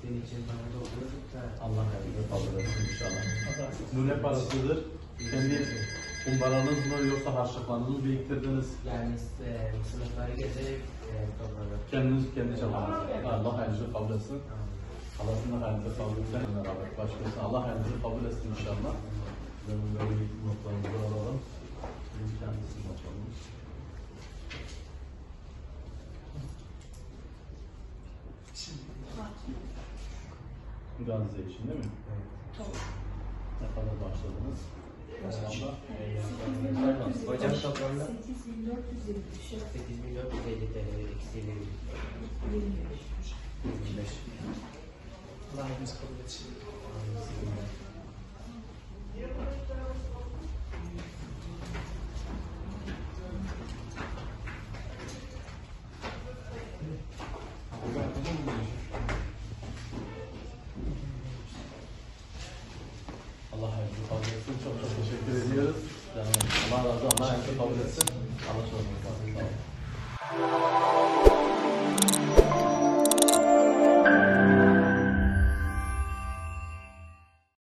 Senin için bana da olur. Allah hayırlı kabul etsin inşallah. Bu ne parasıdır? Kendi kumbaranız mı yoksa harçlıklarınızı mı biriktirdiniz? Yani sınıfları gezerek topladım. Kendiniz kendi çabanız. Allah hayırlı kabul etsin. Allah'ın hayırlı kabul etsin. Başkası Allah hayırlı kabul etsin inşallah. Benim böyle bir notlarımızı alalım. Bizim kendisini yapalım. Gazze için değil mi? Evet. Ne kadar başladınız? Hocam toplamda 8.450 8.450 TL eksiğiyle 25. Allah'ımız kabul etsin. Allah hayırlı kabul etsin. Çok çok teşekkür ediyoruz. Yani Allah razı olsun. Allah hayırlı kabul etsin. Allah razı olsun. Sağ olun.